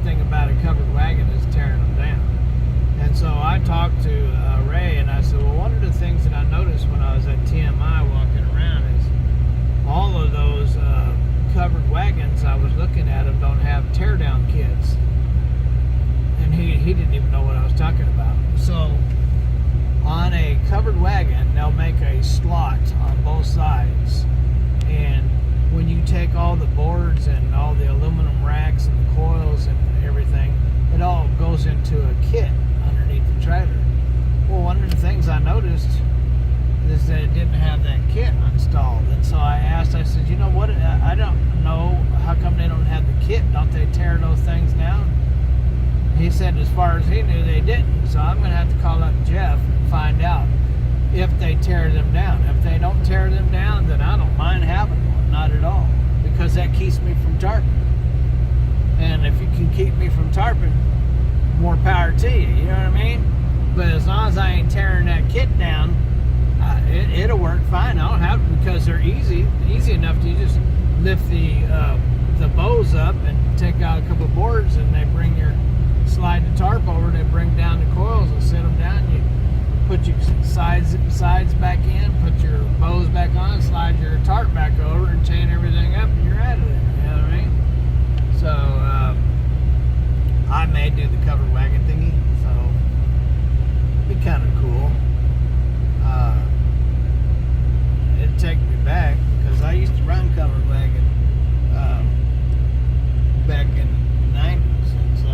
thing about a covered wagon is tearing them down. And so I talked to Ray, and I said, well, one of the things that I noticed when I was at TMI walking around is all of those covered wagons I was looking at them don't have teardown kits. And he didn't even know what I was talking about. So on a covered wagon, they'll make a slot on both sides, and when you take all the boards and all the aluminum racks and the coils and everything, it all goes into a kit underneath the trailer. Well, one of the things I noticed is that it didn't have that kit installed, and so I asked, I said, you know what, I don't know, how come they don't have the kit? Don't they tear those things down? He said as far as he knew they didn't, so I'm going to have to call up Jeff and find out if they tear them down. If they don't tear them down, then I don't mind having one, not at all, because that keeps me from tarping. And if you can keep me from tarping, more power to you, you know what I mean? But as long as I ain't tearing that kit down, it'll work fine. I don't have to, because they're easy enough to just lift the bows up and take out a couple of boards, and they bring your slide the tarp over, they bring down the coils and set them down. You put your sides back in, put your bows back on, slide your tarp back over, and chain everything up, and you're out of there. You know what I mean? So I may do the covered wagon thingy, so it'd be kind of cool. It'd take me back, because I used to run covered wagon back in the 90s, and so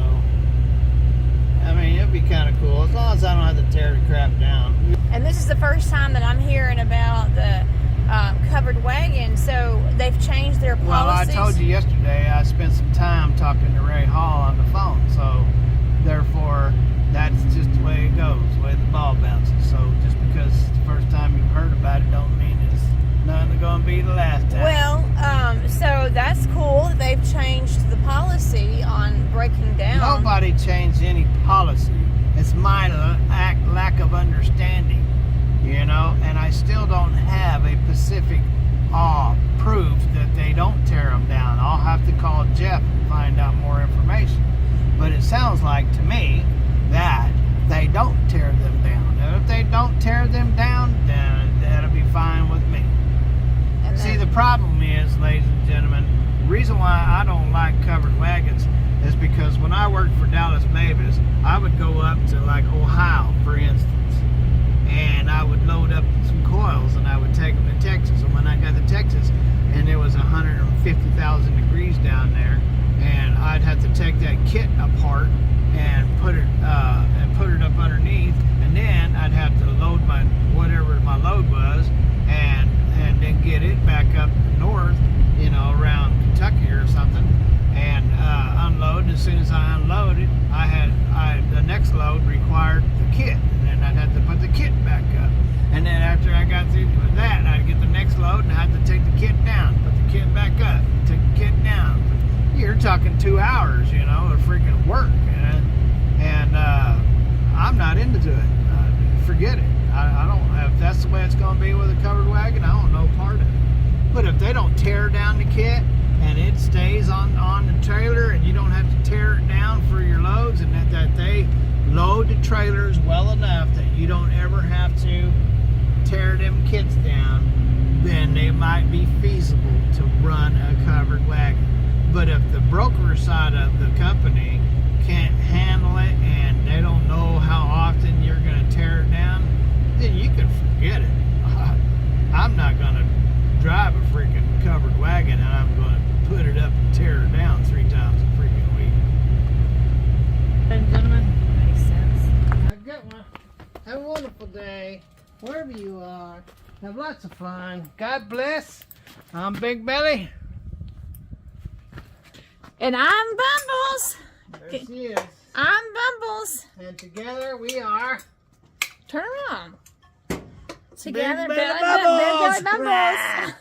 I mean, it'd be kind of cool, as long as I don't have to tear the crap down. And this is the first time that I'm hearing about the covered wagon, so they've changed their policies. Well, I told you yesterday I spent some time talking to Ray Hall on the phone, so therefore that's just the way it goes, the way the ball bounces. So just because it's the first time you've heard about it don't mean it's not going to be the last time. Well, so that's cool. They've changed the policy on breaking down. Nobody changed any policy. It's my lack of understanding, you know, and I still don't have a specific proof that they don't tear them down. I'll have to call Jeff and find out more information. But it sounds like to me that they don't tear them down. And if they don't tear them down, then that'll be fine with me. See, the problem is, ladies and gentlemen, the reason why I don't like covered wagons is because when I worked for Dallas Mavis, I would go up to like Ohio, for instance, and I would load up some coils and I would take them to Texas. And when I got to Texas, and it was 150,000 degrees down there, and I'd have to take that kit apart and put it up underneath, and then I'd have to load my whatever my load was, and then get it back up north, you know, around Kentucky or something, and unload. And as soon as I unloaded, the next load required the kit, and then I'd have to put the kit back up. And then after I got through with that, I'd get the next load, and I'd have to take the kit down, put the kit back up, take the kit down. You're talking 2 hours, you know, of freaking work, and I'm not into it. Forget it. I don't. If that's the way it's going to be with a covered wagon, I don't know part of it. But if they don't tear down the kit and it stays on the trailer, and you don't have to tear it down for your loads, and that they load the trailers well enough that you don't ever have to tear them kits down, then they might be feasible to run a covered wagon. But if the broker side of the company can't handle it, and they don't know how often you're going to tear it down, then you can forget it. I'm not going to drive a freaking covered wagon, and I'm going to put it up and tear it down 3 times a freaking week. And gentlemen, Makes sense. have a good one. Have a wonderful day, wherever you are. Have lots of fun. God bless. I'm Big Belly. And I'm Bumbles. There she is. I'm Bumbles. And together we are Turn around. Together, Big Belly Belly Bumbles. Bumbles.